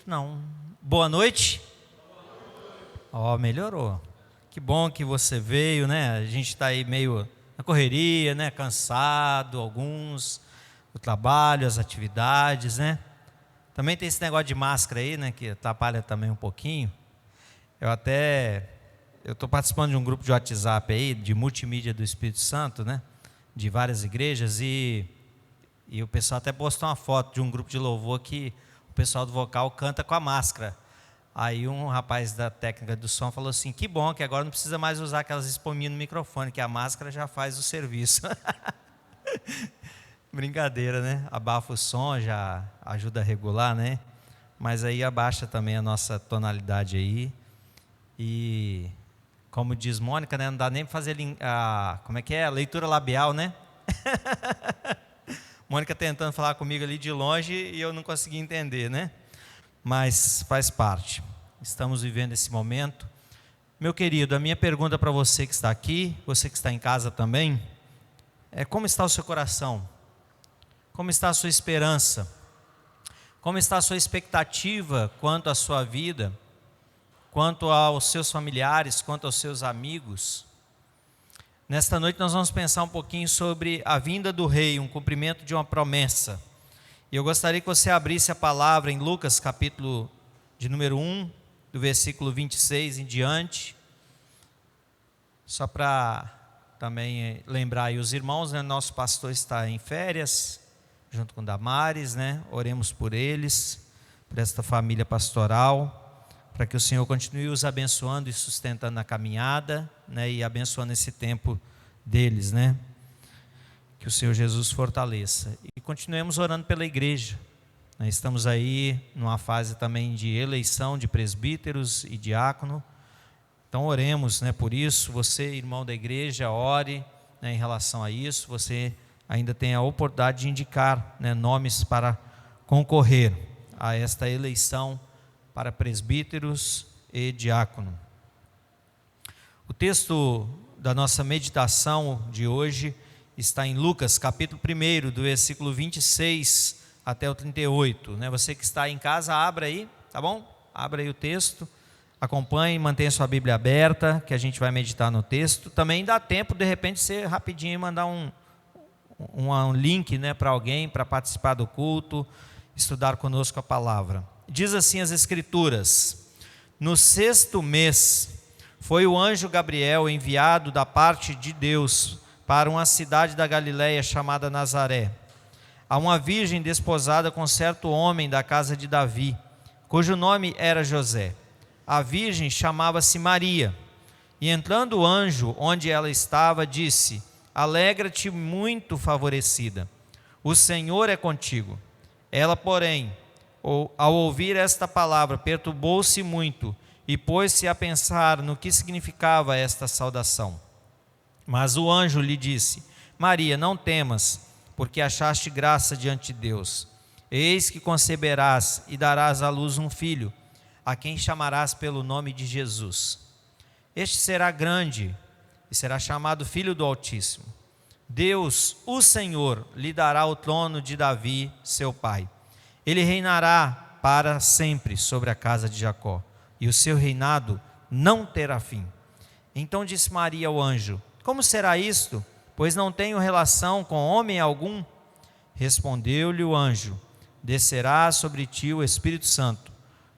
não. Boa noite. Ó, melhorou. Que bom que você veio, né? A gente está aí meio na correria, né? Cansado, alguns, o trabalho, as atividades, né? Também tem esse negócio de máscara aí, né? Que atrapalha também um pouquinho. Eu estou participando de um grupo de WhatsApp aí, de multimídia do Espírito Santo, né? De várias igrejas e o pessoal até postou uma foto de um grupo de louvor que o pessoal do vocal canta com a máscara. Aí um rapaz da técnica do som falou assim, que bom que agora não precisa mais usar aquelas espuminhas no microfone, que a máscara já faz o serviço. Brincadeira, né? Abafa o som, já ajuda a regular, né? Mas aí abaixa também a nossa tonalidade aí. E como diz Mônica, né? Não dá nem para fazer a leitura labial, né? Mônica tentando falar comigo ali de longe e eu não consegui entender, né? Mas faz parte. Estamos vivendo esse momento. Meu querido, a minha pergunta para você que está aqui, você que está em casa também, é como está o seu coração? Como está a sua esperança? Como está a sua expectativa quanto à sua vida? Quanto aos seus familiares, quanto aos seus amigos? Nesta noite nós vamos pensar um pouquinho sobre a vinda do rei, um cumprimento de uma promessa. E eu gostaria que você abrisse a palavra em Lucas, capítulo de número 1, do versículo 26 em diante. Só para também lembrar aí os irmãos, né? Nosso pastor está em férias, junto com Damares, né? Oremos por eles, por esta família pastoral, para que o Senhor continue os abençoando e sustentando na caminhada, né? E abençoando esse tempo deles, né? Que o Senhor Jesus fortaleça. E continuemos orando pela igreja. Estamos aí numa fase também de eleição de presbíteros e diácono. Então oremos, né, por isso. Você, irmão da igreja, ore, né, em relação a isso. Você ainda tem a oportunidade de indicar, né, nomes para concorrer a esta eleição para presbíteros e diácono. O texto da nossa meditação de hoje está em Lucas, capítulo 1, do versículo 26 até o 38. Né? Você que está em casa, abra aí, tá bom? Abra aí o texto, acompanhe, mantenha sua Bíblia aberta, que a gente vai meditar no texto. Também dá tempo, de repente, você rapidinho mandar um link, né, para alguém, para participar do culto, estudar conosco a palavra. Diz assim as Escrituras: no 6º mês, foi o anjo Gabriel enviado da parte de Deus para uma cidade da Galiléia chamada Nazaré, a uma virgem desposada com certo homem da casa de Davi, cujo nome era José. A virgem chamava-se Maria. E entrando o anjo onde ela estava, disse: alegra-te, muito favorecida, o Senhor é contigo. Ela, porém, ao ouvir esta palavra, perturbou-se muito e pôs-se a pensar no que significava esta saudação. Mas o anjo lhe disse: Maria, não temas, porque achaste graça diante de Deus. Eis que conceberás e darás à luz um filho, a quem chamarás pelo nome de Jesus. Este será grande e será chamado Filho do Altíssimo. Deus, o Senhor, lhe dará o trono de Davi, seu pai. Ele reinará para sempre sobre a casa de Jacó, e o seu reinado não terá fim. Então disse Maria ao anjo: como será isto? Pois não tenho relação com homem algum. Respondeu-lhe o anjo: descerá sobre ti o Espírito Santo,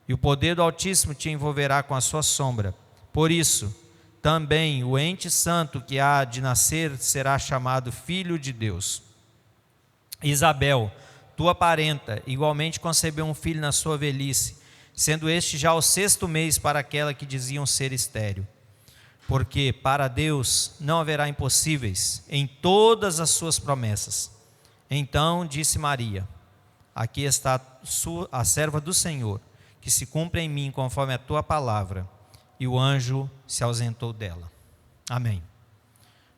e o poder do Altíssimo te envolverá com a sua sombra. Por isso, também o ente santo que há de nascer será chamado Filho de Deus. Isabel, tua parenta, igualmente concebeu um filho na sua velhice, sendo este já o 6º mês para aquela que diziam ser estéril. Porque para Deus não haverá impossíveis em todas as suas promessas. Então disse Maria: aqui está a serva do Senhor, que se cumpra em mim conforme a tua palavra. E o anjo se ausentou dela. Amém.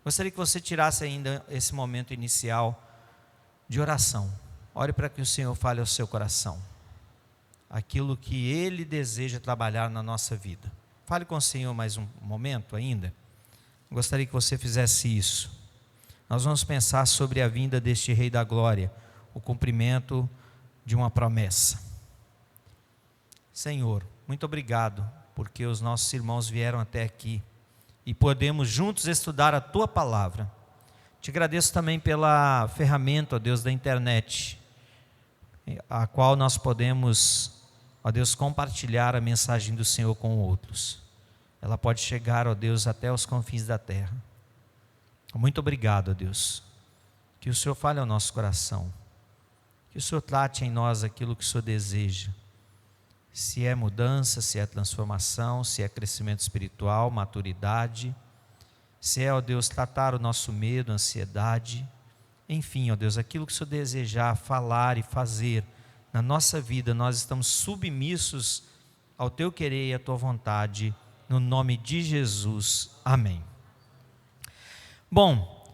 Gostaria que você tirasse ainda esse momento inicial de oração. Ore para que o Senhor fale ao seu coração aquilo que Ele deseja trabalhar na nossa vida. Fale com o Senhor mais um momento ainda. Gostaria que você fizesse isso. Nós vamos pensar sobre a vinda deste Rei da Glória, o cumprimento de uma promessa. Senhor, muito obrigado, porque os nossos irmãos vieram até aqui e podemos juntos estudar a Tua palavra. Te agradeço também pela ferramenta, ó Deus, da internet, a qual nós podemos, ó Deus, compartilhar a mensagem do Senhor com outros. Ela pode chegar, ó Deus, até os confins da terra. Muito obrigado, ó Deus. Que o Senhor fale ao nosso coração. Que o Senhor trate em nós aquilo que o Senhor deseja. Se é mudança, se é transformação, se é crescimento espiritual, maturidade. Se é, ó Deus, tratar o nosso medo, ansiedade. Enfim, ó Deus, aquilo que o Senhor desejar falar e fazer na nossa vida, nós estamos submissos ao Teu querer e à Tua vontade. No nome de Jesus. Amém. Bom,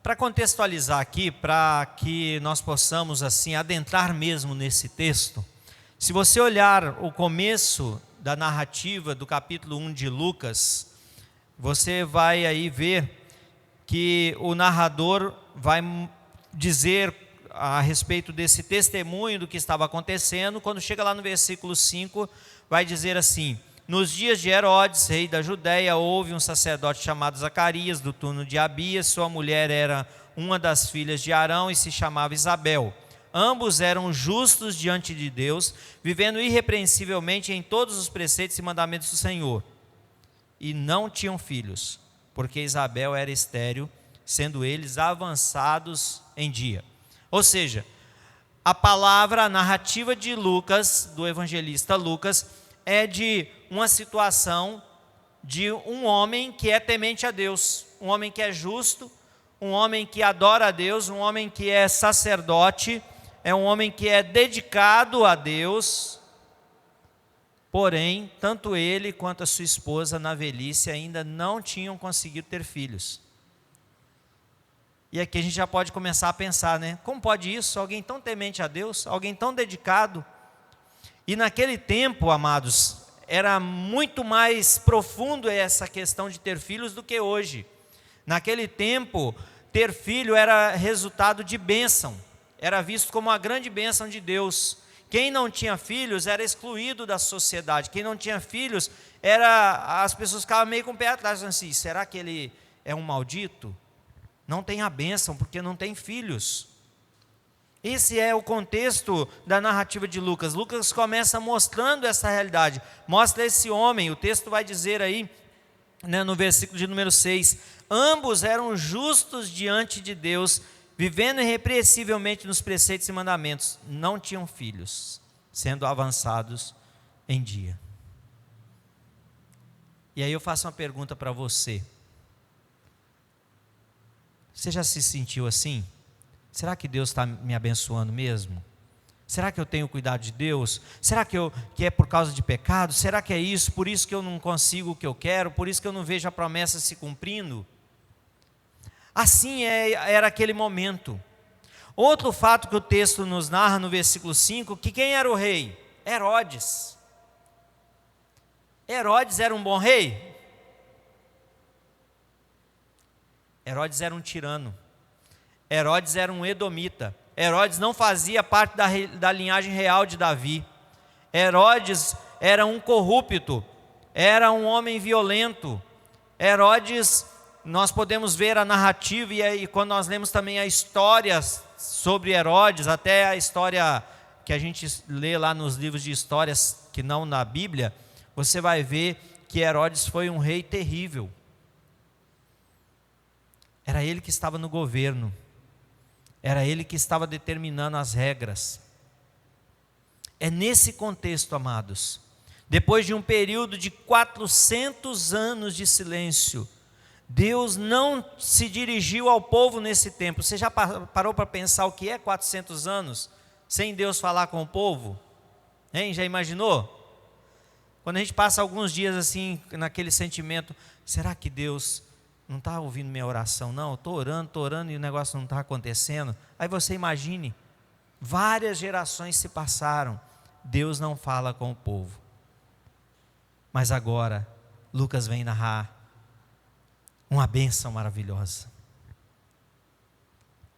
para contextualizar aqui, para que nós possamos assim adentrar mesmo nesse texto, se você olhar o começo da narrativa do capítulo 1 de Lucas, você vai aí ver que o narrador vai dizer a respeito desse testemunho do que estava acontecendo. Quando chega lá no versículo 5, vai dizer assim: nos dias de Herodes, rei da Judéia, houve um sacerdote chamado Zacarias, do turno de Abias. Sua mulher era uma das filhas de Arão e se chamava Isabel. Ambos eram justos diante de Deus, vivendo irrepreensivelmente em todos os preceitos e mandamentos do Senhor. E não tinham filhos, porque Isabel era estéril, sendo eles avançados em dia. Ou seja, a palavra, a narrativa de Lucas, do evangelista Lucas, é de uma situação de um homem que é temente a Deus, um homem que é justo, um homem que adora a Deus, um homem que é sacerdote, é um homem que é dedicado a Deus. Porém, tanto ele quanto a sua esposa na velhice ainda não tinham conseguido ter filhos. E aqui a gente já pode começar a pensar, né? Como pode isso? Alguém tão temente a Deus, alguém tão dedicado. E naquele tempo, amados, era muito mais profundo essa questão de ter filhos do que hoje. Naquele tempo, ter filho era resultado de bênção, era visto como uma grande bênção de Deus. Quem não tinha filhos era excluído da sociedade. Quem não tinha filhos, as pessoas ficavam meio com o pé atrás, assim: será que ele é um maldito? Não tem a bênção porque não tem filhos. Esse é o contexto da narrativa de Lucas. Lucas começa mostrando essa realidade, mostra esse homem. O texto vai dizer aí, né, no versículo de número 6, ambos eram justos diante de Deus, vivendo irrepreensivelmente nos preceitos e mandamentos, não tinham filhos, sendo avançados em dia. E aí eu faço uma pergunta para você. Você já se sentiu assim? Será que Deus está me abençoando mesmo? Será que eu tenho cuidado de Deus? Será que é por causa de pecado? Será que é isso? Por isso que eu não consigo o que eu quero? Por isso que eu não vejo a promessa se cumprindo? Assim era aquele momento. Outro fato que o texto nos narra no versículo 5, que quem era o rei? Herodes. Herodes era um bom rei? Herodes era um tirano. Herodes era um edomita. Herodes não fazia parte da linhagem real de Davi. Herodes era um corrupto, era um homem violento. Herodes, nós podemos ver a narrativa, e quando nós lemos também a história sobre Herodes, até a história que a gente lê lá nos livros de histórias, que não na Bíblia, você vai ver que Herodes foi um rei terrível. Era ele que estava no governo, era ele que estava determinando as regras. É nesse contexto, amados, depois de um período de 400 anos de silêncio, Deus não se dirigiu ao povo nesse tempo. Você já parou para pensar o que é 400 anos sem Deus falar com o povo? Hein? Já imaginou? Quando a gente passa alguns dias assim, naquele sentimento, será que Deus não está ouvindo minha oração? Não, eu estou orando e o negócio não está acontecendo. Aí você imagine, várias gerações se passaram, Deus não fala com o povo. Mas agora, Lucas vem narrar uma bênção maravilhosa.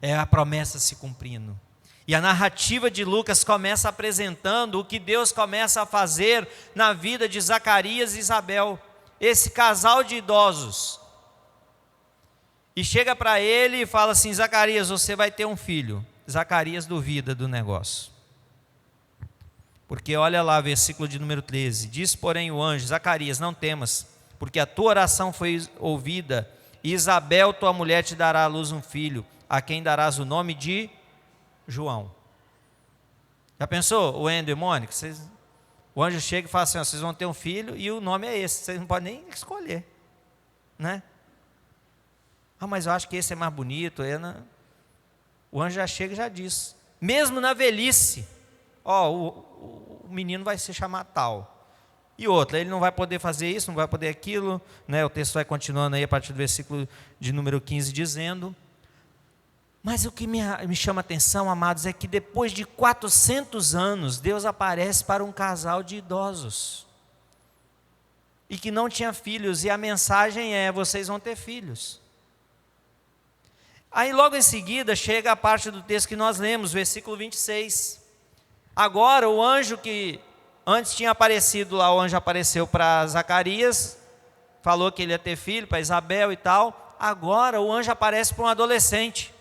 É a promessa se cumprindo. E a narrativa de Lucas começa apresentando o que Deus começa a fazer na vida de Zacarias e Isabel, esse casal de idosos. E chega para ele e fala assim: Zacarias, você vai ter um filho. Zacarias duvida do negócio. Porque olha lá, versículo de número 13. Diz, porém, o anjo: Zacarias, não temas, porque a tua oração foi ouvida, e Isabel, tua mulher, te dará à luz um filho, a quem darás o nome de João. Já pensou, o Wendel e Mônica? O anjo chega e fala assim: ó, vocês vão ter um filho e o nome é esse, vocês não podem nem escolher, né? Ah, mas eu acho que esse é mais bonito. O anjo já chega e já diz, mesmo na velhice: ó, o menino vai se chamar tal. E outra, ele não vai poder fazer isso, não vai poder aquilo, né? O texto vai continuando aí a partir do versículo de número 15, dizendo. Mas o que me chama a atenção, amados, é que depois de 400 anos, Deus aparece para um casal de idosos, e que não tinha filhos, e a mensagem é: vocês vão ter filhos. Aí logo em seguida chega a parte do texto que nós lemos, versículo 26. Agora o anjo que antes tinha aparecido lá, o anjo apareceu para Zacarias, falou que ele ia ter filho, para Isabel e tal. Agora o anjo aparece para um adolescente,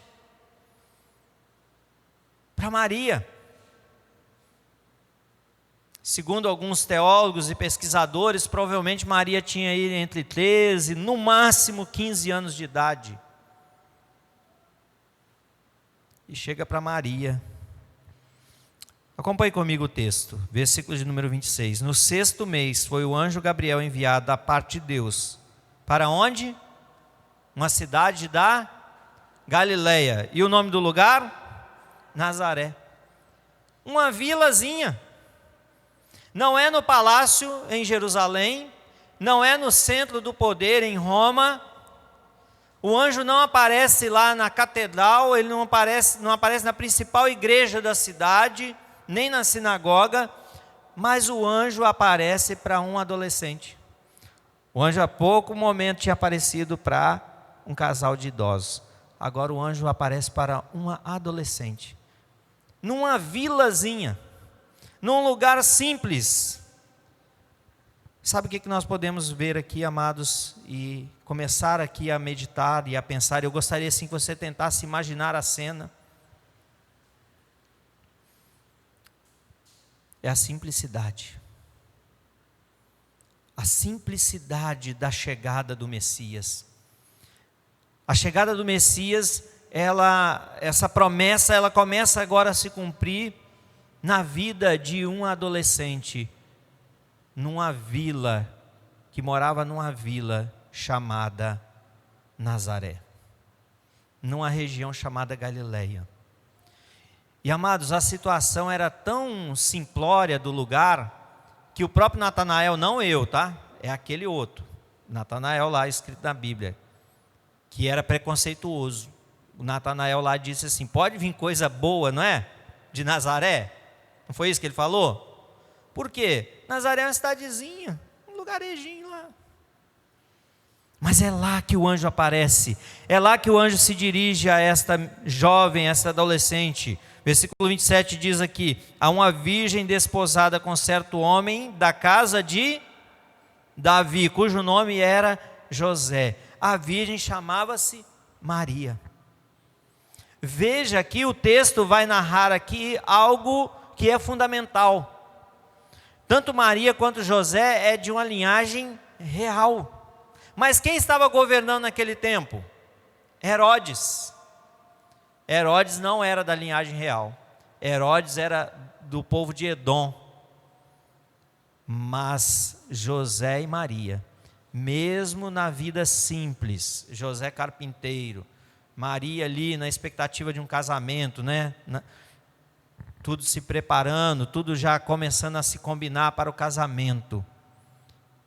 para Maria. Segundo alguns teólogos e pesquisadores, provavelmente Maria tinha aí entre 13, no máximo 15 anos de idade. E chega para Maria. Acompanhe comigo o texto, versículo de número 26. No 6º mês foi o anjo Gabriel enviado da parte de Deus. Para onde? Uma cidade da Galileia. E o nome do lugar? Nazaré. Uma vilazinha. Não é no palácio em Jerusalém, não é no centro do poder em Roma. O anjo não aparece lá na catedral, ele não aparece na principal igreja da cidade, nem na sinagoga, mas o anjo aparece para um adolescente. O anjo há pouco momento tinha aparecido para um casal de idosos. Agora o anjo aparece para uma adolescente, numa vilazinha, num lugar simples. Sabe o que nós podemos ver aqui, amados, e começar aqui a meditar e a pensar? Eu gostaria assim que você tentasse imaginar a cena. É a simplicidade. A simplicidade da chegada do Messias. A chegada do Messias, essa promessa, ela começa agora a se cumprir na vida de um adolescente, que morava numa vila chamada Nazaré, numa região chamada Galileia. E amados, a situação era tão simplória do lugar, que o próprio Natanael, não eu, tá? É aquele outro, Natanael lá escrito na Bíblia, que era preconceituoso. O Natanael lá disse assim: pode vir coisa boa, não é? De Nazaré? Não foi isso que ele falou? Por quê? Nazaré é uma cidadezinha, um lugarejinho lá. Mas é lá que o anjo aparece, é lá que o anjo se dirige a esta jovem, a esta adolescente. Versículo 27 diz aqui: a uma virgem desposada com certo homem da casa de Davi, cujo nome era José. A virgem chamava-se Maria. Veja que o texto vai narrar aqui algo que é fundamental. Tanto Maria quanto José é de uma linhagem real. Mas quem estava governando naquele tempo? Herodes. Herodes não era da linhagem real. Herodes era do povo de Edom. Mas José e Maria, mesmo na vida simples, José carpinteiro, Maria ali na expectativa de um casamento, né? Tudo se preparando, tudo já começando a se combinar para o casamento.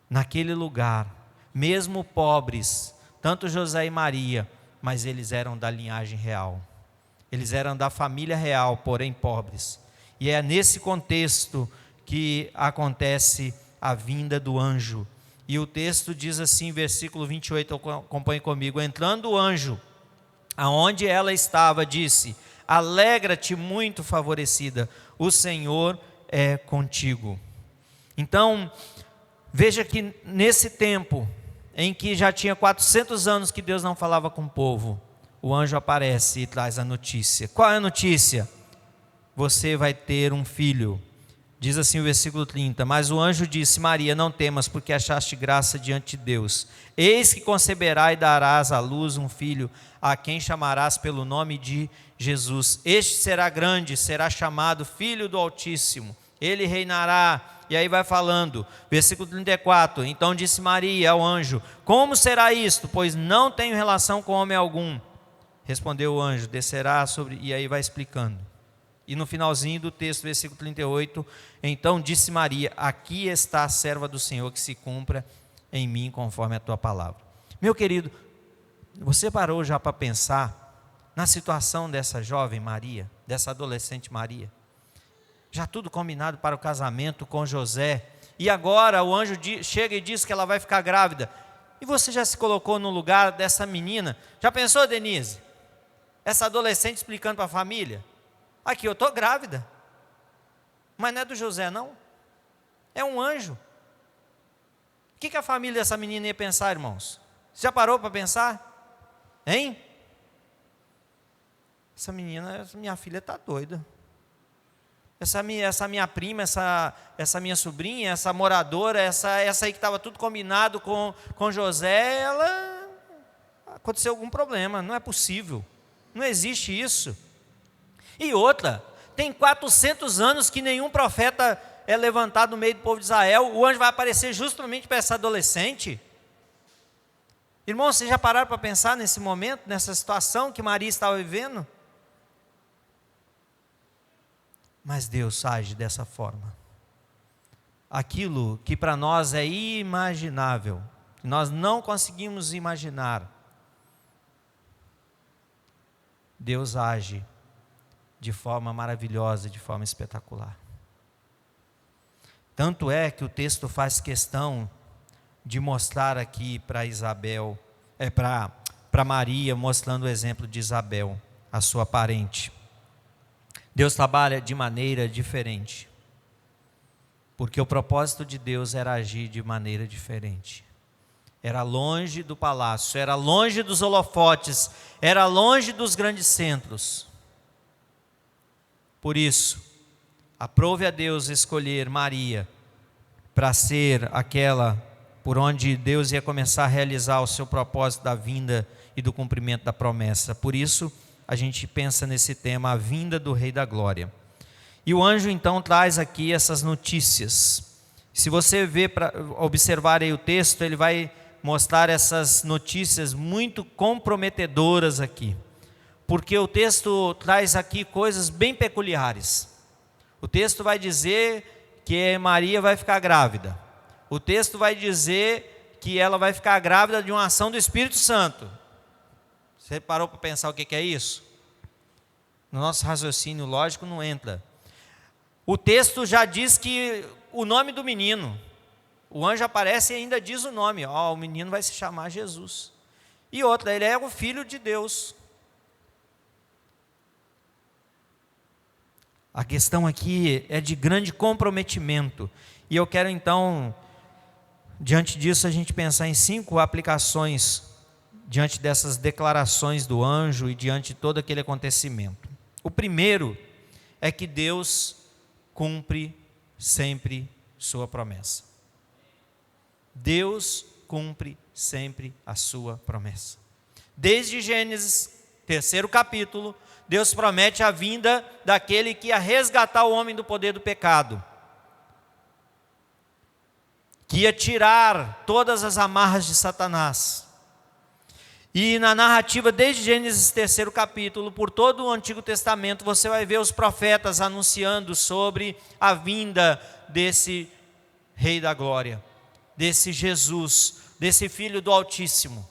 Naquele lugar, mesmo pobres, tanto José e Maria, mas eles eram da linhagem real. Eles eram da família real, porém pobres. E é nesse contexto que acontece a vinda do anjo. E o texto diz assim, versículo 28, acompanhe comigo: entrando o anjo, aonde ela estava, disse: alegra-te muito favorecida, o Senhor é contigo. Então, veja que nesse tempo, em que já tinha 400 anos que Deus não falava com o povo, o anjo aparece e traz a notícia. Qual é a notícia? Você vai ter um filho. Diz assim o versículo 30, mas o anjo disse, Maria, não temas, porque achaste graça diante de Deus. Eis que conceberá e darás à luz um filho, a quem chamarás pelo nome de Jesus. Este será grande, será chamado Filho do Altíssimo. Ele reinará. E aí vai falando, versículo 34, então disse Maria ao anjo, como será isto? Pois não tenho relação com homem algum. Respondeu o anjo, descerá sobre... E aí vai explicando. E no finalzinho do texto, versículo 38, então disse Maria, aqui está a serva do Senhor, que se cumpra em mim conforme a tua palavra. Meu querido, você parou já para pensar na situação dessa jovem Maria, dessa adolescente Maria? Já tudo combinado para o casamento com José, e agora o anjo chega e diz que ela vai ficar grávida. E você já se colocou no lugar dessa menina? Já pensou, Denise? Essa adolescente explicando para a família, aqui eu estou grávida, mas não é do José não, é um anjo. O que a família dessa menina ia pensar, irmãos? Você já parou para pensar? Hein? Essa menina, minha filha está doida. Essa minha prima, essa minha sobrinha, essa moradora, essa aí que estava tudo combinado com José, ela aconteceu algum problema, não é possível, não existe isso. E outra, tem 400 anos que nenhum profeta é levantado no meio do povo de Israel, o anjo vai aparecer justamente para essa adolescente. Irmãos, vocês já pararam para pensar nesse momento, nessa situação que Maria estava vivendo? Mas Deus age dessa forma. Aquilo que para nós é inimaginável, que nós não conseguimos imaginar, Deus age de forma maravilhosa, de forma espetacular. Tanto é que o texto faz questão de mostrar aqui para Isabel, para Maria, mostrando o exemplo de Isabel, a sua parente. Deus trabalha de maneira diferente, porque o propósito de Deus era agir de maneira diferente. Era longe do palácio, era longe dos holofotes, era longe dos grandes centros. Por isso, aprove a Deus escolher Maria para ser aquela por onde Deus ia começar a realizar o seu propósito da vinda e do cumprimento da promessa. Por isso, a gente pensa nesse tema, a vinda do Rei da Glória. E o anjo então traz aqui essas notícias. Se você observar aí o texto, ele vai mostrar essas notícias muito comprometedoras aqui. Porque o texto traz aqui coisas bem peculiares. O texto vai dizer que Maria vai ficar grávida. O texto vai dizer que ela vai ficar grávida de uma ação do Espírito Santo. Você parou para pensar o que é isso? No nosso raciocínio lógico não entra. O texto já diz que o nome do menino, o anjo aparece e ainda diz o nome, o menino vai se chamar Jesus. E outra, ele é o Filho de Deus. A questão aqui é de grande comprometimento. E eu quero então, diante disso, a gente pensar em 5 aplicações diante dessas declarações do anjo e diante de todo aquele acontecimento. O primeiro é que Deus cumpre sempre sua promessa. Deus cumpre sempre a sua promessa. Desde Gênesis, 3º capítulo, Deus promete a vinda daquele que ia resgatar o homem do poder do pecado, que ia tirar todas as amarras de Satanás. E na narrativa desde Gênesis 3º capítulo, por todo o Antigo Testamento, você vai ver os profetas anunciando sobre a vinda desse Rei da Glória, desse Jesus, desse Filho do Altíssimo.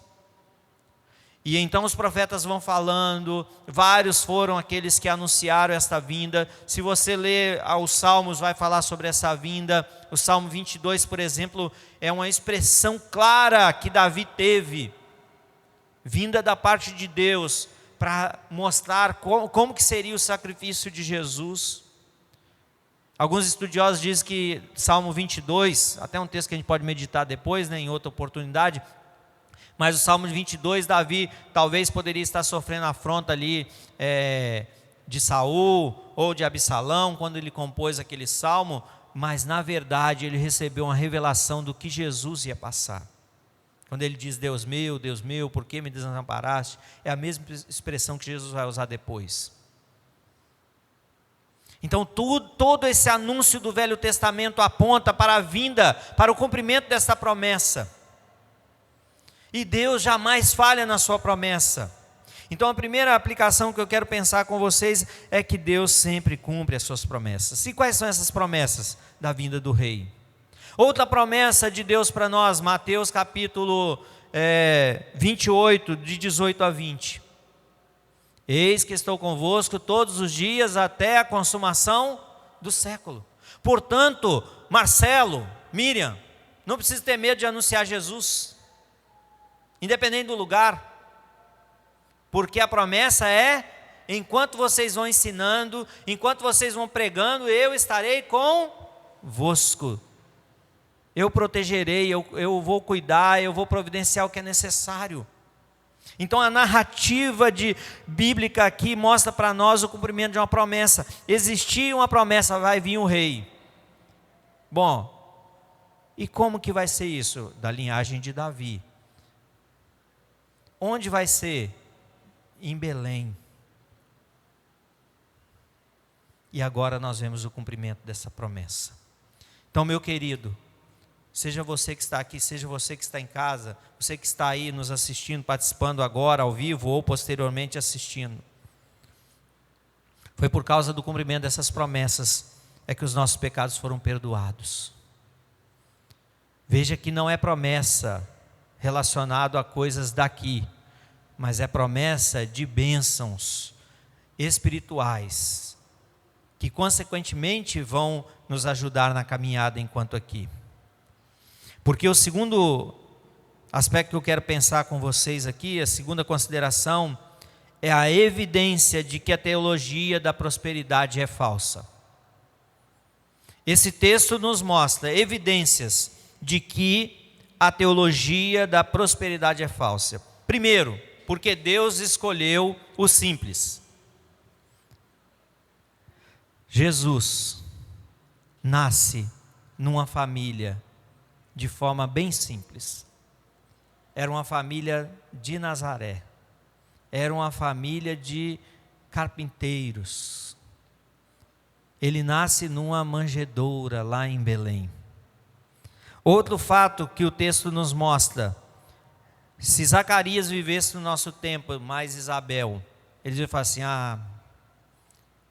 E então os profetas vão falando, vários foram aqueles que anunciaram esta vinda. Se você ler os Salmos, vai falar sobre essa vinda. O Salmo 22, por exemplo, é uma expressão clara que Davi teve, vinda da parte de Deus, para mostrar como que seria o sacrifício de Jesus. Alguns estudiosos dizem que Salmo 22, até um texto que a gente pode meditar depois, né, em outra oportunidade, mas o Salmo 22, Davi talvez poderia estar sofrendo afronta ali de Saul ou de Absalão, quando ele compôs aquele salmo, mas na verdade ele recebeu uma revelação do que Jesus ia passar. Quando ele diz, Deus meu, por que me desamparaste? É a mesma expressão que Jesus vai usar depois. Então todo esse anúncio do Velho Testamento aponta para a vinda, para o cumprimento dessa promessa. E Deus jamais falha na sua promessa. Então a primeira aplicação que eu quero pensar com vocês é que Deus sempre cumpre as suas promessas. E quais são essas promessas da vinda do Rei? Outra promessa de Deus para nós, Mateus capítulo 28, de 18 a 20. Eis que estou convosco todos os dias até a consumação do século. Portanto, Marcelo, Miriam, não precisa ter medo de anunciar Jesus, independente do lugar, porque a promessa é, enquanto vocês vão ensinando, enquanto vocês vão pregando, eu estarei convosco, eu protegerei, eu vou cuidar, eu vou providenciar o que é necessário. Então a narrativa bíblica aqui mostra para nós o cumprimento de uma promessa. Existia uma promessa, vai vir um rei. Bom, e como que vai ser isso? Da linhagem de Davi. Onde vai ser? Em Belém. E agora nós vemos o cumprimento dessa promessa. Então, meu querido, seja você que está aqui, seja você que está em casa, você que está aí nos assistindo, participando agora ao vivo ou posteriormente assistindo. Foi por causa do cumprimento dessas promessas é que os nossos pecados foram perdoados. Veja que não é promessa relacionado a coisas daqui, mas é promessa de bênçãos espirituais, que consequentemente vão nos ajudar na caminhada enquanto aqui. Porque o segundo aspecto que eu quero pensar com vocês aqui, a segunda consideração, é a evidência de que a teologia da prosperidade é falsa. Esse texto nos mostra evidências de que a teologia da prosperidade é falsa. Primeiro, porque Deus escolheu o simples. Jesus nasce numa família de forma bem simples. Era uma família de Nazaré. Era uma família de carpinteiros. Ele nasce numa manjedoura lá em Belém. Outro fato que o texto nos mostra: se Zacarias vivesse no nosso tempo, mais Isabel, eles iam falar assim: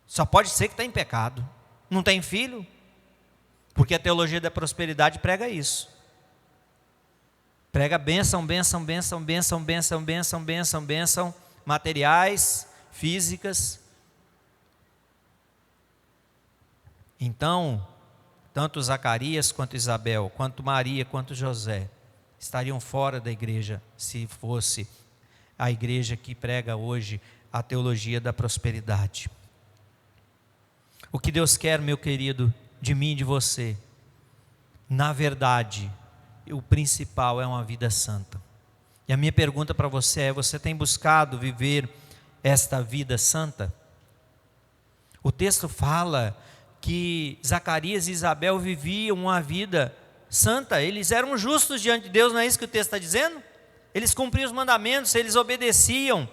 só pode ser que está em pecado, não tem filho, porque a teologia da prosperidade prega isso. Prega bênção, bênção, bênção, bênção, bênção, bênção, bênção, bênção, materiais, físicas. Então, tanto Zacarias quanto Isabel, quanto Maria, quanto José, estariam fora da igreja, se fosse a igreja que prega hoje a teologia da prosperidade. O que Deus quer, meu querido, de mim e de você, na verdade, o principal é uma vida santa. E a minha pergunta para você é: você tem buscado viver esta vida santa? O texto fala que Zacarias e Isabel viviam uma vida santa, eles eram justos diante de Deus, não é isso que o texto está dizendo? Eles cumpriam os mandamentos, eles obedeciam.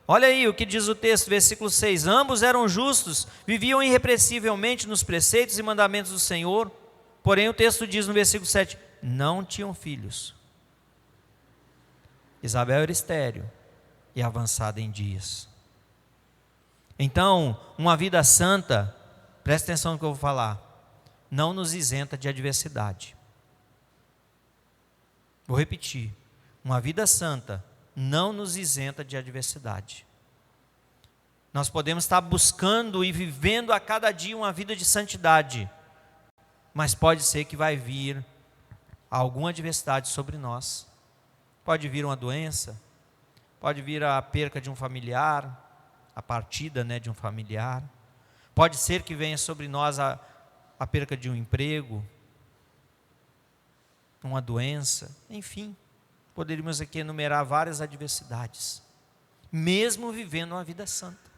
Olha aí o que diz o texto, versículo 6: ambos eram justos, viviam irrepreensivelmente nos preceitos e mandamentos do Senhor. Porém o texto diz no versículo 7, não tinham filhos. Isabel era estéril e avançada em dias. Então, uma vida santa, presta atenção no que eu vou falar, não nos isenta de adversidade. Vou repetir, uma vida santa não nos isenta de adversidade. Nós podemos estar buscando e vivendo a cada dia uma vida de santidade, mas pode ser que vai vir alguma adversidade sobre nós. Pode vir uma doença, pode vir a perca de um familiar, a partida, né, de um familiar. Pode ser que venha sobre nós a perca de um emprego, uma doença, enfim. Poderíamos aqui enumerar várias adversidades, mesmo vivendo uma vida santa.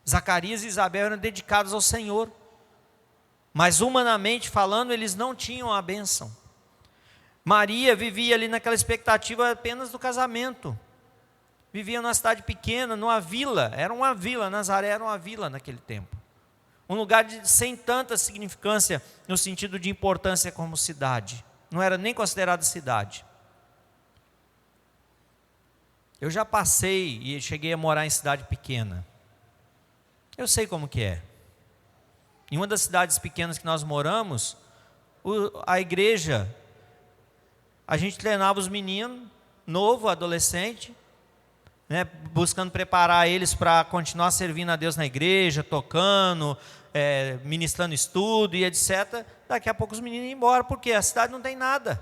Zacarias e Isabel eram dedicados ao Senhor, mas humanamente falando, eles não tinham a bênção. Maria vivia ali naquela expectativa apenas do casamento. Vivia numa cidade pequena, numa vila, era uma vila, Nazaré era uma vila naquele tempo. Um lugar sem tanta significância no sentido de importância como cidade. Não era nem considerada cidade. Eu já passei e cheguei a morar em cidade pequena. Eu sei como que é. Em uma das cidades pequenas que nós moramos, a igreja, a gente treinava os meninos, novo, adolescente, né, buscando preparar eles para continuar servindo a Deus na igreja, tocando, ministrando estudo e etc. Daqui a pouco os meninos iam embora, porque a cidade não tem nada.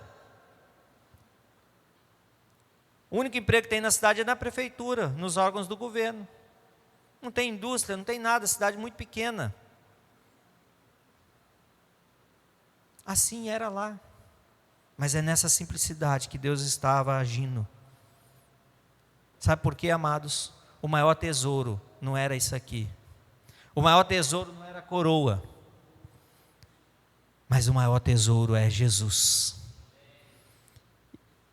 O único emprego que tem na cidade é na prefeitura, nos órgãos do governo. Não tem indústria, não tem nada, cidade muito pequena. Assim era lá. Mas é nessa simplicidade que Deus estava agindo. Sabe por quê, amados? O maior tesouro não era isso aqui. O maior tesouro não era a coroa. Mas o maior tesouro é Jesus.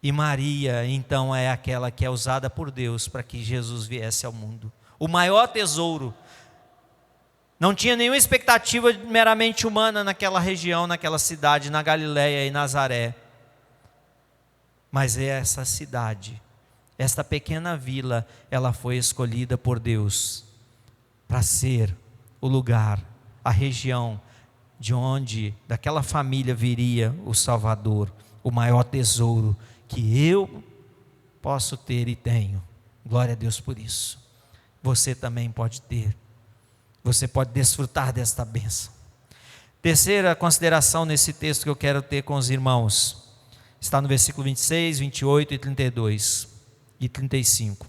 E Maria, então, é aquela que é usada por Deus para que Jesus viesse ao mundo. O maior tesouro. Não tinha nenhuma expectativa meramente humana naquela região, naquela cidade, na Galileia e Nazaré. Mas essa cidade, esta pequena vila, ela foi escolhida por Deus para ser o lugar, a região de onde daquela família viria o Salvador, o maior tesouro que eu posso ter e tenho. Glória a Deus por isso. Você também pode ter. Você pode desfrutar desta bênção. Terceira consideração nesse texto que eu quero ter com os irmãos, está no versículo 26, 28 e 32 e 35.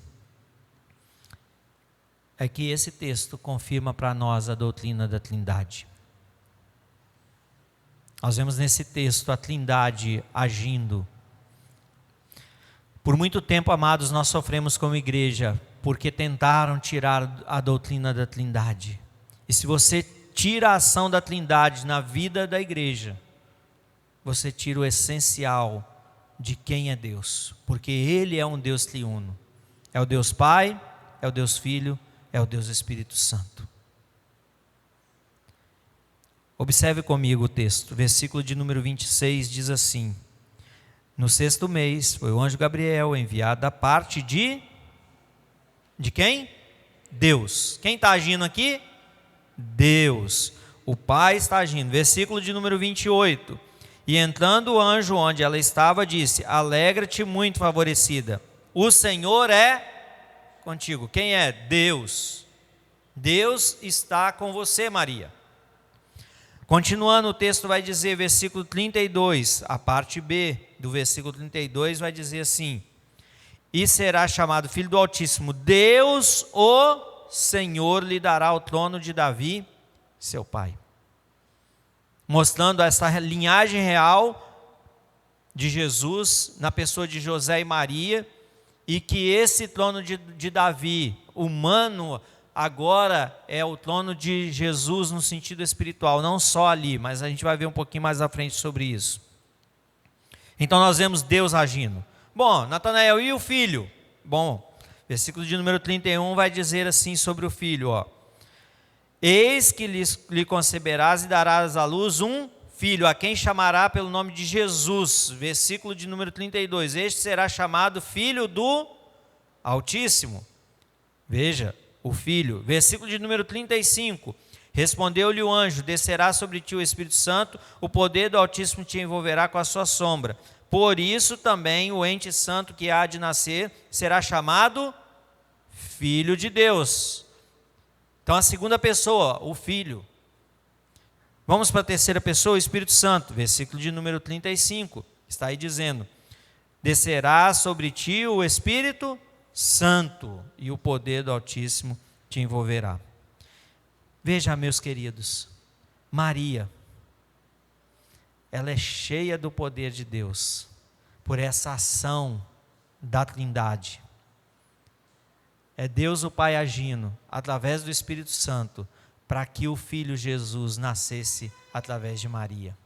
É que esse texto confirma para nós a doutrina da Trindade. Nós vemos nesse texto a Trindade agindo. Por muito tempo, amados, nós sofremos como igreja, porque tentaram tirar a doutrina da Trindade. E se você tira a ação da Trindade na vida da igreja, você tira o essencial de quem é Deus, porque Ele é um Deus triuno. É o Deus Pai, é o Deus Filho, é o Deus Espírito Santo. Observe comigo o texto, versículo de número 26 diz assim: no 6º mês foi o anjo Gabriel enviado da parte de quem? Deus. Quem está agindo aqui? Deus. O Pai está agindo. Versículo de número 28. E entrando o anjo onde ela estava, disse: alegra-te muito, favorecida, o Senhor é contigo. Quem é? Deus. Deus está com você, Maria. Continuando, o texto vai dizer, versículo 32, a parte B do versículo 32 vai dizer assim: e será chamado Filho do Altíssimo, Deus o Senhor lhe dará o trono de Davi, seu pai. Mostrando essa linhagem real de Jesus, na pessoa de José e Maria, e que esse trono de Davi, humano, agora é o trono de Jesus no sentido espiritual, não só ali, mas a gente vai ver um pouquinho mais à frente sobre isso. Então nós vemos Deus agindo. Bom, Natanael, e o filho? Bom, versículo de número 31 vai dizer assim sobre o filho, ó: eis que lhe conceberás e darás à luz um filho, a quem chamará pelo nome de Jesus. Versículo de número 32, este será chamado Filho do Altíssimo. Veja, o filho. Versículo de número 35, respondeu-lhe o anjo: descerá sobre ti o Espírito Santo, o poder do Altíssimo te envolverá com a sua sombra. Por isso também o ente santo que há de nascer será chamado Filho de Deus. Então a segunda pessoa, o Filho. Vamos para a terceira pessoa, o Espírito Santo. Versículo de número 35, está aí dizendo: descerá sobre ti o Espírito Santo, e o poder do Altíssimo te envolverá. Veja, meus queridos, Maria, ela é cheia do poder de Deus, por essa ação da Trindade. É Deus o Pai agindo, através do Espírito Santo, para que o Filho Jesus nascesse através de Maria.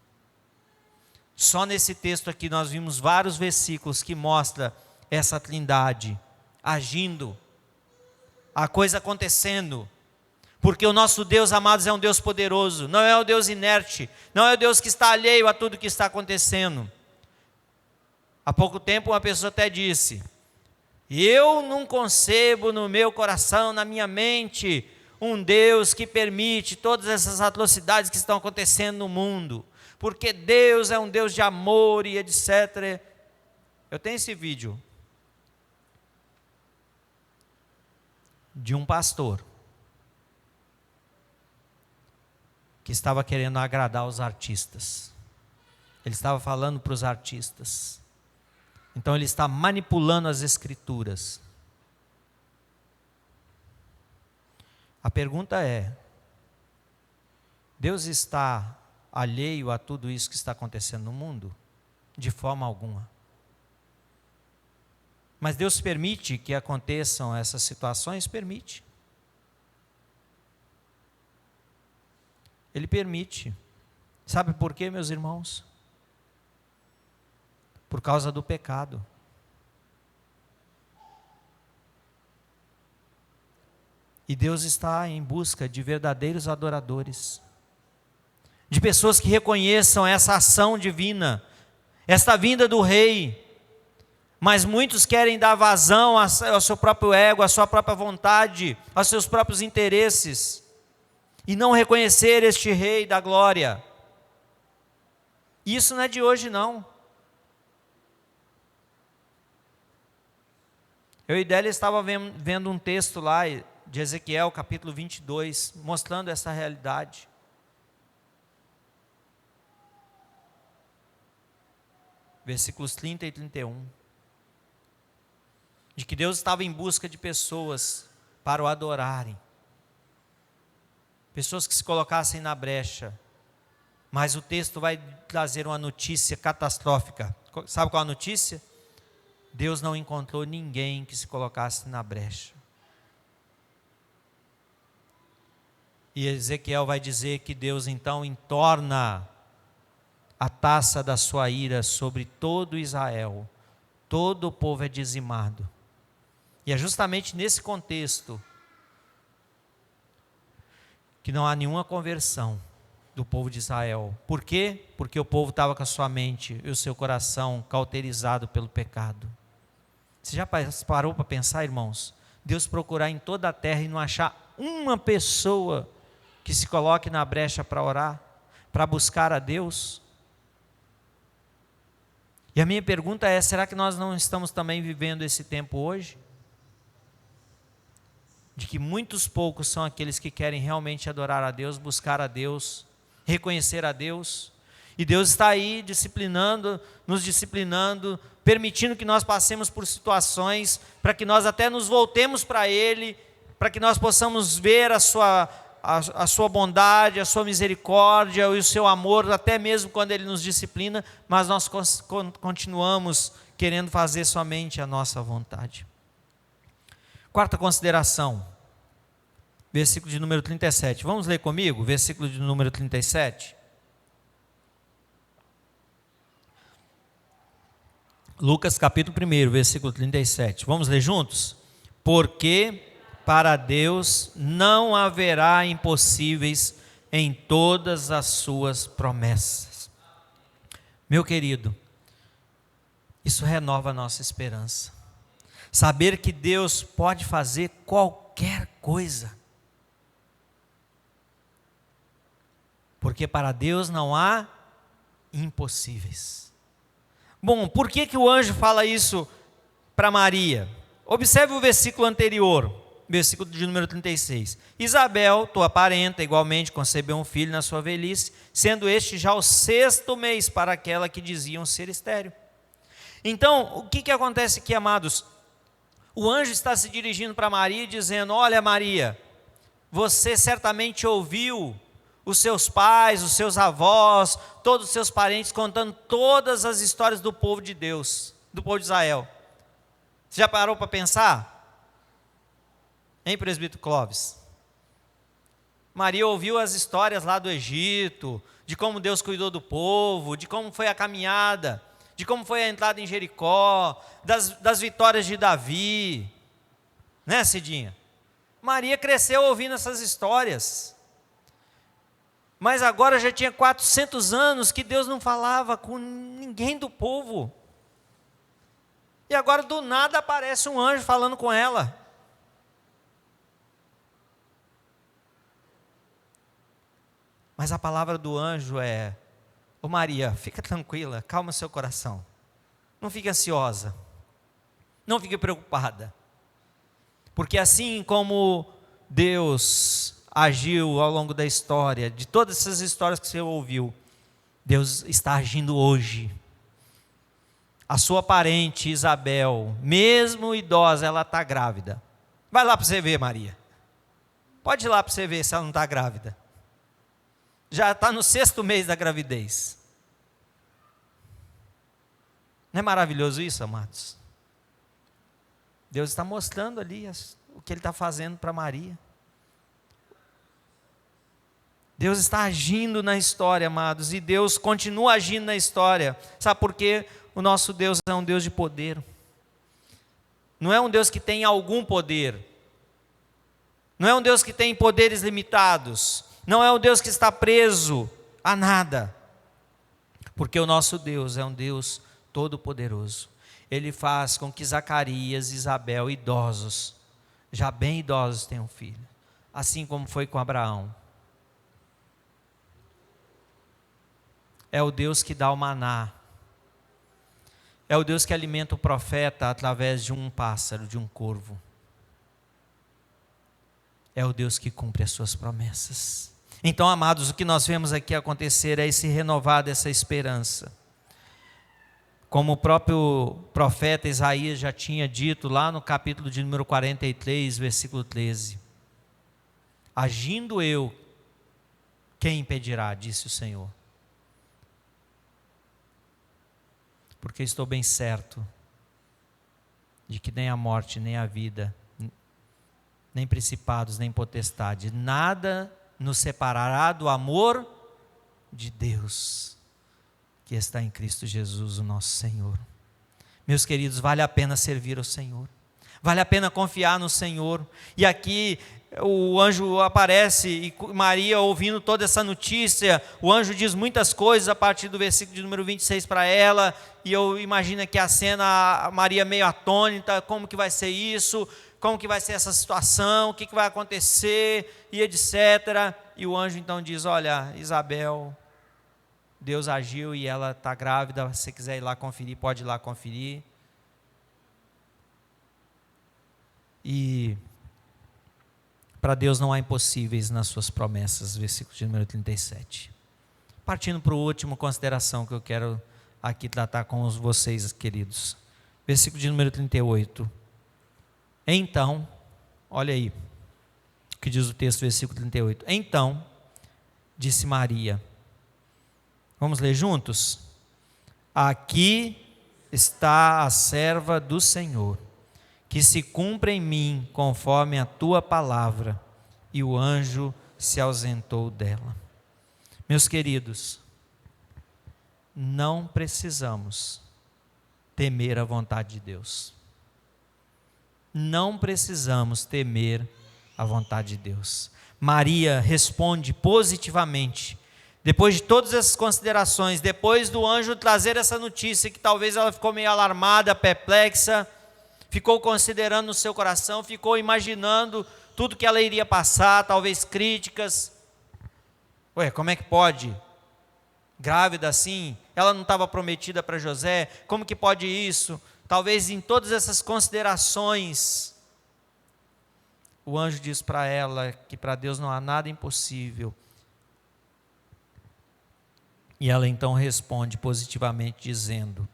Só nesse texto aqui nós vimos vários versículos que mostram essa Trindade agindo, a coisa acontecendo, porque o nosso Deus, amados, é um Deus poderoso, não é um Deus inerte, não é o Deus que está alheio a tudo que está acontecendo. Há pouco tempo uma pessoa até disse: eu não concebo no meu coração, na minha mente, um Deus que permite todas essas atrocidades que estão acontecendo no mundo, porque Deus é um Deus de amor e etc. Eu tenho esse vídeo de um pastor que estava querendo agradar os artistas. Ele estava falando para os artistas. Então ele está manipulando as escrituras. A pergunta é: Deus está alheio a tudo isso que está acontecendo no mundo? De forma alguma. Mas Deus permite que aconteçam essas situações? Permite. Ele permite. Sabe por quê, meus irmãos? Por causa do pecado. E Deus está em busca de verdadeiros adoradores, de pessoas que reconheçam essa ação divina, esta vinda do Rei. Mas muitos querem dar vazão ao seu próprio ego, à sua própria vontade, aos seus próprios interesses, e não reconhecer este Rei da glória. Isso não é de hoje, não. Eu e Délia estava vendo um texto lá de Ezequiel, capítulo 22, mostrando essa realidade. Versículos 30 e 31. De que Deus estava em busca de pessoas para o adorarem. Pessoas que se colocassem na brecha. Mas o texto vai trazer uma notícia catastrófica. Sabe qual a notícia? Deus não encontrou ninguém que se colocasse na brecha. E Ezequiel vai dizer que Deus então entorna a taça da sua ira sobre todo Israel. Todo o povo é dizimado. E é justamente nesse contexto que não há nenhuma conversão do povo de Israel. Por quê? Porque o povo estava com a sua mente e o seu coração cauterizado pelo pecado. Você já parou para pensar, irmãos? Deus procurar em toda a terra e não achar uma pessoa que se coloque na brecha para orar, para buscar a Deus? E a minha pergunta é: será que nós não estamos também vivendo esse tempo hoje? De que muitos poucos são aqueles que querem realmente adorar a Deus, buscar a Deus, reconhecer a Deus. E Deus está aí disciplinando, nos disciplinando, permitindo que nós passemos por situações, para que nós até nos voltemos para Ele, para que nós possamos ver a sua bondade, a sua misericórdia e o seu amor, até mesmo quando Ele nos disciplina, mas nós continuamos querendo fazer somente a nossa vontade. Quarta consideração, versículo de número 37. Vamos ler comigo, versículo de número 37. Lucas capítulo 1, versículo 37. Vamos ler juntos? Porque para Deus não haverá impossíveis em todas as suas promessas. Meu querido, isso renova a nossa esperança. Saber que Deus pode fazer qualquer coisa. Porque para Deus não há impossíveis. Bom, por que o anjo fala isso para Maria? Observe o versículo anterior, versículo de número 36. Isabel, tua parenta, igualmente concebeu um filho na sua velhice, sendo este já o 6º mês para aquela que diziam ser estéril. Então, o que acontece aqui, amados? O anjo está se dirigindo para Maria e dizendo: olha, Maria, você certamente ouviu os seus pais, os seus avós, todos os seus parentes contando todas as histórias do povo de Deus, do povo de Israel. Você já parou para pensar? Hein, presbítero Clóvis? Maria ouviu as histórias lá do Egito, de como Deus cuidou do povo, de como foi a caminhada, de como foi a entrada em Jericó, das vitórias de Davi, né, Cidinha? Maria cresceu ouvindo essas histórias, mas agora já tinha 400 anos que Deus não falava com ninguém do povo, e agora do nada aparece um anjo falando com ela. Mas a palavra do anjo é: ô Maria, fica tranquila, calma seu coração, não fique ansiosa, não fique preocupada, porque assim como Deus agiu ao longo da história, de todas essas histórias que você ouviu, Deus está agindo hoje. A sua parente Isabel, mesmo idosa, ela está grávida. Vai lá para você ver, Maria, pode ir lá para você ver se ela não está grávida. Já está no 6º mês da gravidez. Não é maravilhoso isso, amados? Deus está mostrando ali o que Ele está fazendo para Maria. Deus está agindo na história, amados, e Deus continua agindo na história. Sabe por quê? O nosso Deus é um Deus de poder. Não é um Deus que tem algum poder. Não é um Deus que tem poderes limitados. Não é um Deus que está preso a nada, porque o nosso Deus é um Deus todo-poderoso. Ele faz com que Zacarias e Isabel, idosos, já bem idosos, tenham filho, assim como foi com Abraão. É o Deus que dá o maná, é o Deus que alimenta o profeta através de um pássaro, de um corvo. É o Deus que cumpre as suas promessas. Então, amados, o que nós vemos aqui acontecer é esse renovar dessa esperança. Como o próprio profeta Isaías já tinha dito lá no capítulo de número 43, versículo 13. Agindo eu, quem impedirá, disse o Senhor. Porque estou bem certo de que nem a morte, nem a vida, nem principados, nem potestade, nada nos separará do amor de Deus, que está em Cristo Jesus, o nosso Senhor. Meus queridos, vale a pena servir ao Senhor, vale a pena confiar no Senhor. E aqui o anjo aparece, e Maria, ouvindo toda essa notícia, o anjo diz muitas coisas a partir do versículo de número 26 para ela, e eu imagino que a cena, a Maria meio atônita, como que vai ser isso? Como que vai ser essa situação, o que vai acontecer, e etc. E o anjo então diz: olha, Isabel, Deus agiu e ela está grávida, se você quiser ir lá conferir, pode ir lá conferir. E para Deus não há impossíveis nas suas promessas, versículo de número 37. Partindo para a última consideração que eu quero aqui tratar com vocês, queridos. Versículo de número 38. Então, olha aí, o que diz o texto, versículo 38. Então, disse Maria, vamos ler juntos? Aqui está a serva do Senhor, que se cumpra em mim conforme a tua palavra. E o anjo se ausentou dela. Meus queridos, não precisamos temer a vontade de Deus. Não precisamos temer a vontade de Deus. Maria responde positivamente. Depois de todas essas considerações, depois do anjo trazer essa notícia, que talvez ela ficou meio alarmada, perplexa, ficou considerando no seu coração, ficou imaginando tudo que ela iria passar, talvez críticas. Ué, como é que pode? Grávida assim? Ela não estava prometida para José? Como que pode isso? Talvez em todas essas considerações, o anjo diz para ela que para Deus não há nada impossível. E ela então responde positivamente dizendo: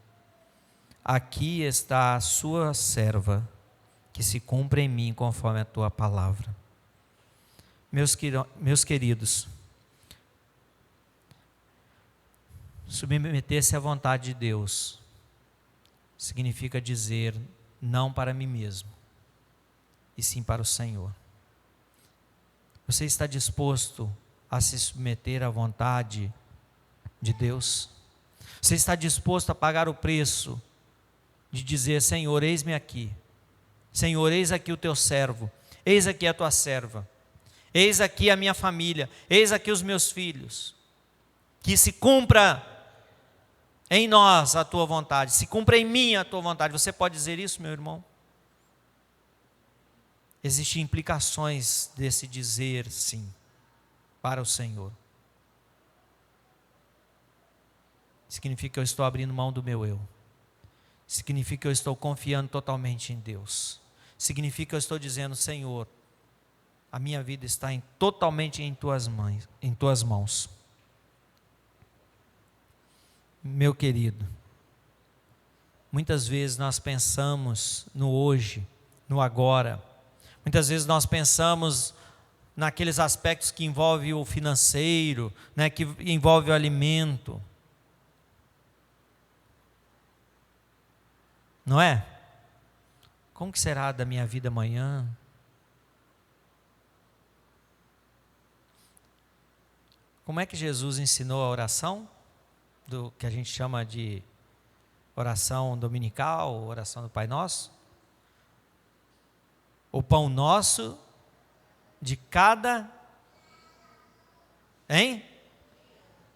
aqui está a sua serva, que que se cumpra em mim conforme a tua palavra. Meus queridos, submeter-se à vontade de Deus significa dizer não para mim mesmo, e sim para o Senhor. Você está disposto a se submeter à vontade de Deus? Você está disposto a pagar o preço de dizer: Senhor, eis-me aqui. Senhor, eis aqui o teu servo. Eis aqui a tua serva. Eis aqui a minha família. Eis aqui os meus filhos. Que se cumpra em nós a tua vontade. Se cumpra em mim a tua vontade. Você pode dizer isso, meu irmão? Existem implicações desse dizer sim para o Senhor. Significa que eu estou abrindo mão do meu eu. Significa que eu estou confiando totalmente em Deus. Significa que eu estou dizendo: Senhor, a minha vida está totalmente em tuas mãos. Meu querido, muitas vezes nós pensamos no hoje, no agora. Muitas vezes nós pensamos naqueles aspectos que envolvem o financeiro, né, que envolve o alimento. Não é? Como que será da minha vida amanhã? Como é que Jesus ensinou a oração? Do que a gente chama de oração dominical, oração do Pai Nosso? O pão nosso de cada... Hein?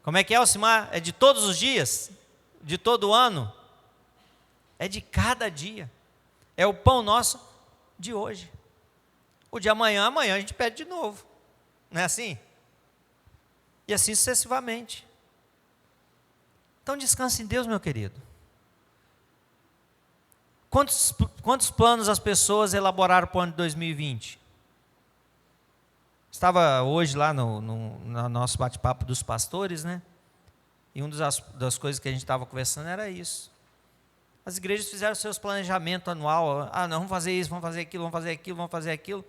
Como é que é, Alcimar? É de todos os dias? De todo o ano? É de cada dia. É o pão nosso de hoje. O de amanhã a gente pede de novo. Não é assim? E assim sucessivamente. Então descanse em Deus, meu querido. Quantos planos as pessoas elaboraram para o ano de 2020? Estava hoje lá no nosso bate-papo dos pastores, né? E uma das coisas que a gente estava conversando era isso. As igrejas fizeram seus planejamentos anual. Ah, não, vamos fazer isso, vamos fazer aquilo, vamos fazer aquilo, vamos fazer aquilo.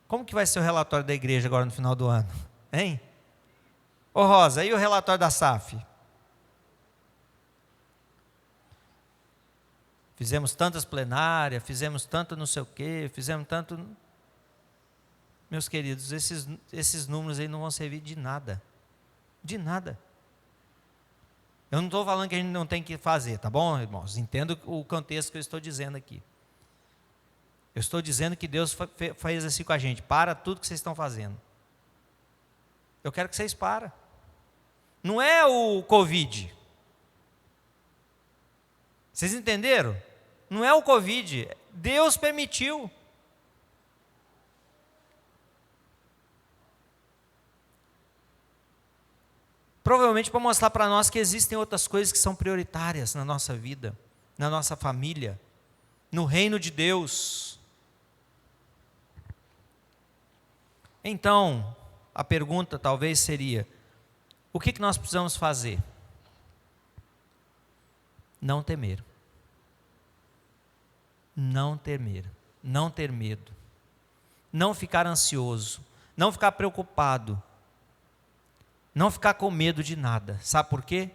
Como que vai ser o relatório da igreja agora no final do ano? Hein? Ô Rosa, e o relatório da SAF? Fizemos tantas plenárias, fizemos tanto não sei o quê, fizemos tanto... Meus queridos, esses números aí não vão servir de nada. De nada. Eu não estou falando que a gente não tem que fazer, tá bom, irmãos? Entendo o contexto que eu estou dizendo aqui. Eu estou dizendo que Deus fez assim com a gente: para tudo que vocês estão fazendo. Eu quero que vocês parem. Não é o Covid. Vocês entenderam? Não é o Covid. Deus permitiu. Provavelmente para mostrar para nós que existem outras coisas que são prioritárias na nossa vida, na nossa família, no reino de Deus. Então, a pergunta talvez seria: o que nós precisamos fazer? Não temer. Não temer. Não ter medo. Não ficar ansioso. Não ficar preocupado. Não ficar com medo de nada. Sabe por quê?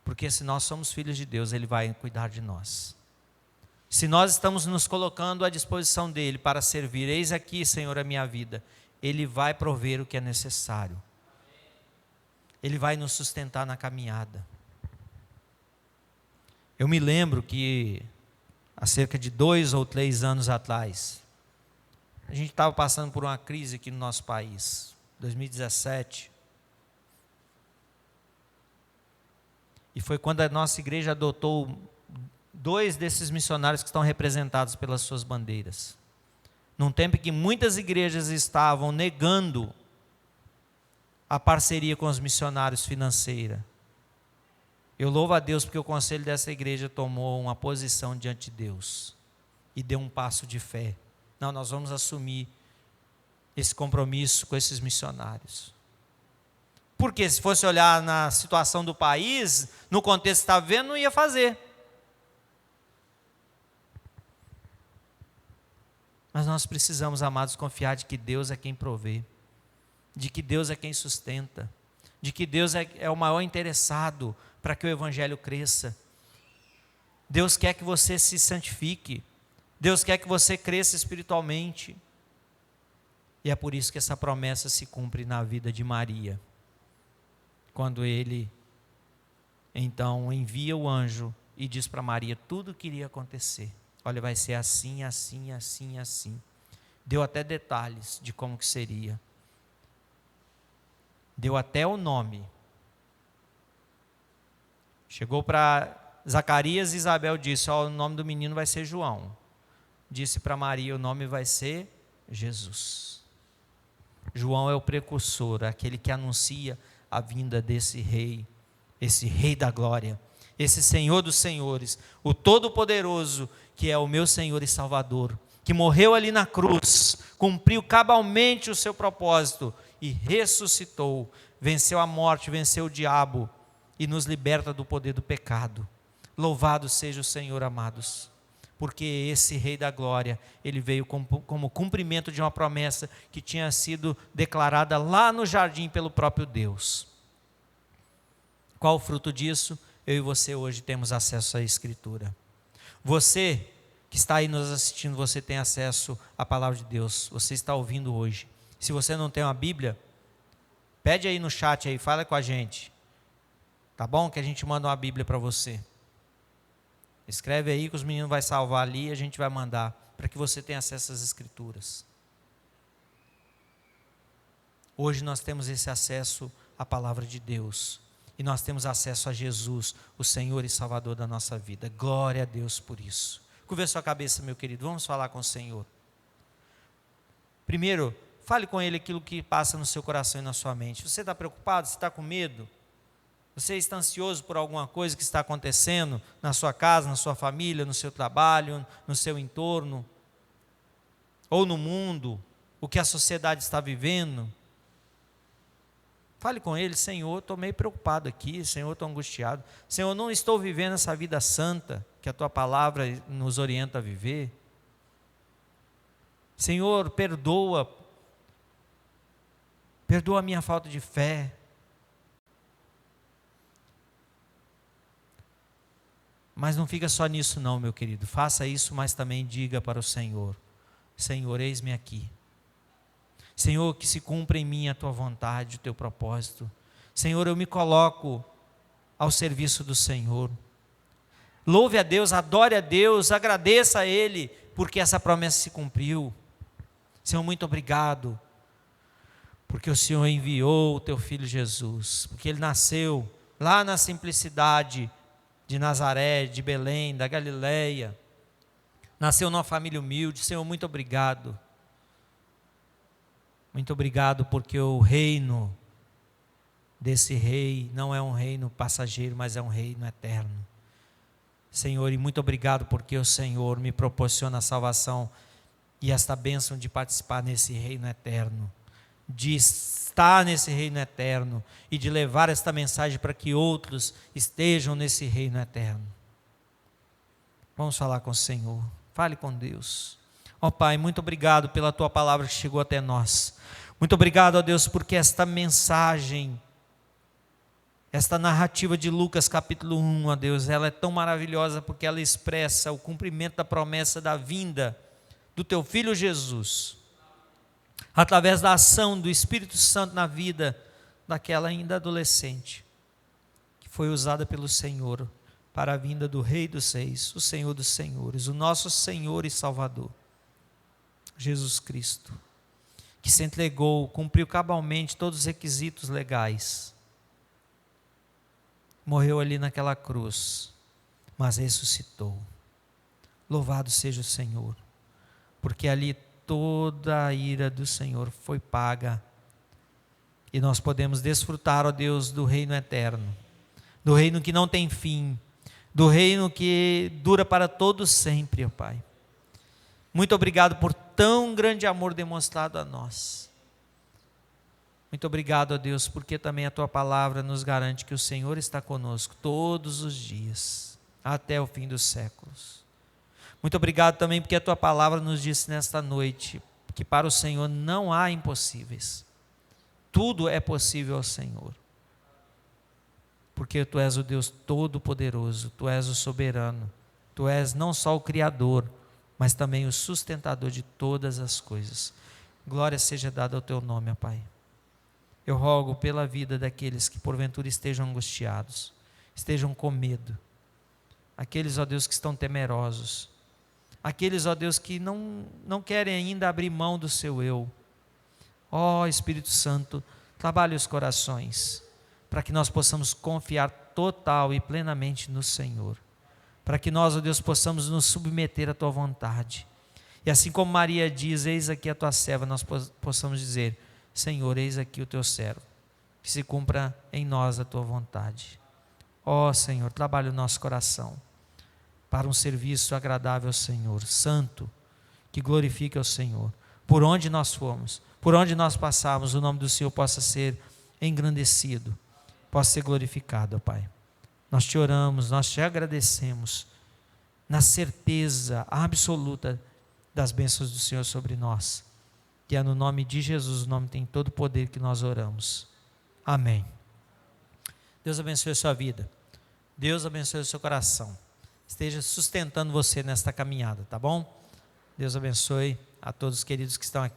Porque se nós somos filhos de Deus, Ele vai cuidar de nós. Se nós estamos nos colocando à disposição dEle para servir: eis aqui, Senhor, a minha vida, Ele vai prover o que é necessário. Ele vai nos sustentar na caminhada. Eu me lembro que há cerca de 2 ou 3 anos atrás, a gente estava passando por uma crise aqui no nosso país, 2017. E foi quando a nossa igreja adotou 2 desses missionários que estão representados pelas suas bandeiras. Num tempo em que muitas igrejas estavam negando a parceria com os missionários financeira. Eu louvo a Deus porque o conselho dessa igreja tomou uma posição diante de Deus e deu um passo de fé. Não, nós vamos assumir esse compromisso com esses missionários. Porque se fosse olhar na situação do país, no contexto que estava vivendo, não ia fazer. Mas nós precisamos, amados, confiar de que Deus é quem provê, de que Deus é quem sustenta, de que Deus é o maior interessado para que o Evangelho cresça. Deus quer que você se santifique, Deus quer que você cresça espiritualmente. E é por isso que essa promessa se cumpre na vida de Maria, quando ele então envia o anjo e diz para Maria tudo o que iria acontecer. Olha, vai ser assim, assim, assim, assim. Deu até detalhes de como que seria. Deu até o nome. Chegou para Zacarias e Isabel disse, o nome do menino vai ser João. Disse para Maria, o nome vai ser Jesus. João é o precursor, aquele que anuncia a vinda desse rei, esse rei da glória, esse Senhor dos senhores, o Todo-Poderoso, que é o meu Senhor e Salvador, que morreu ali na cruz, cumpriu cabalmente o seu propósito e ressuscitou, venceu a morte, venceu o diabo e nos liberta do poder do pecado. Louvado seja o Senhor, amados, porque esse Rei da Glória, ele veio como cumprimento de uma promessa que tinha sido declarada lá no jardim pelo próprio Deus. Qual o fruto disso? Eu e você hoje temos acesso à Escritura. Você que está aí nos assistindo, você tem acesso à palavra de Deus, você está ouvindo hoje. Se você não tem uma Bíblia, pede aí no chat aí, fala com a gente, tá bom? Que a gente manda uma Bíblia para você. Escreve aí que os meninos vão salvar ali e a gente vai mandar, para que você tenha acesso às Escrituras. Hoje nós temos esse acesso à palavra de Deus, e nós temos acesso a Jesus, o Senhor e Salvador da nossa vida. Glória a Deus por isso. Curva a sua cabeça, meu querido, vamos falar com o Senhor. Primeiro, fale com Ele aquilo que passa no seu coração e na sua mente. Você está preocupado? Você está com medo? Você está ansioso por alguma coisa que está acontecendo na sua casa, na sua família, no seu trabalho, no seu entorno, ou no mundo, o que a sociedade está vivendo? Fale com Ele, Senhor, estou meio preocupado aqui, Senhor, estou angustiado, Senhor, não estou vivendo essa vida santa que a Tua palavra nos orienta a viver. Senhor, perdoa a minha falta de fé. Mas não fica só nisso não, meu querido, faça isso, mas também diga para o Senhor, Senhor, eis-me aqui. Senhor, que se cumpra em mim a Tua vontade, o Teu propósito. Senhor, eu me coloco ao serviço do Senhor. Louve a Deus, adore a Deus, agradeça a Ele, porque essa promessa se cumpriu. Senhor, muito obrigado, porque o Senhor enviou o Teu Filho Jesus, porque Ele nasceu lá na simplicidade de Nazaré, de Belém, da Galileia, nasceu numa família humilde. Senhor, muito obrigado. Muito obrigado porque o reino desse rei não é um reino passageiro, mas é um reino eterno. Senhor, e muito obrigado porque o Senhor me proporciona a salvação e esta bênção de participar nesse reino eterno, de estar nesse reino eterno e de levar esta mensagem para que outros estejam nesse reino eterno. Vamos falar com o Senhor, fale com Deus. Ó Pai, muito obrigado pela Tua palavra que chegou até nós. Muito obrigado, ó Deus, porque esta mensagem, esta narrativa de Lucas capítulo 1, ó Deus, ela é tão maravilhosa porque ela expressa o cumprimento da promessa da vinda do Teu Filho Jesus, através da ação do Espírito Santo na vida daquela ainda adolescente, que foi usada pelo Senhor para a vinda do Rei dos Reis, o Senhor dos Senhores, o nosso Senhor e Salvador, Jesus Cristo, que se entregou, cumpriu cabalmente todos os requisitos legais, morreu ali naquela cruz, mas ressuscitou. Louvado seja o Senhor, porque ali toda a ira do Senhor foi paga, e nós podemos desfrutar, ó Deus, do reino eterno, do reino que não tem fim, do reino que dura para todos sempre, ó Pai. Muito obrigado por tão grande amor demonstrado a nós. Muito obrigado, ó Deus, porque também a Tua palavra nos garante que o Senhor está conosco todos os dias, até o fim dos séculos. Muito obrigado também porque a Tua palavra nos disse nesta noite que para o Senhor não há impossíveis. Tudo é possível ao Senhor. Porque Tu és o Deus Todo-Poderoso, Tu és o soberano, Tu és não só o Criador, mas também o sustentador de todas as coisas. Glória seja dada ao Teu nome, ó Pai. Eu rogo pela vida daqueles que porventura estejam angustiados, estejam com medo, aqueles, ó Deus, que estão temerosos, aqueles, ó Deus, que não querem ainda abrir mão do seu eu. Ó Espírito Santo, trabalhe os corações, para que nós possamos confiar total e plenamente no Senhor, para que nós, ó Deus, possamos nos submeter à Tua vontade, e assim como Maria diz, eis aqui a Tua serva, nós possamos dizer, Senhor, eis aqui o Teu servo, que se cumpra em nós a Tua vontade. Ó Senhor, trabalhe o nosso coração, para um serviço agradável ao Senhor, santo, que glorifique ao Senhor, por onde nós formos, por onde nós passarmos, o nome do Senhor possa ser engrandecido, possa ser glorificado, ó Pai. Nós te oramos, nós te agradecemos, na certeza absoluta das bênçãos do Senhor sobre nós, que é no nome de Jesus, o nome tem todo o poder que nós oramos. Amém. Deus abençoe a sua vida, Deus abençoe o seu coração, esteja sustentando você nesta caminhada, tá bom? Deus abençoe a todos os queridos que estão aqui.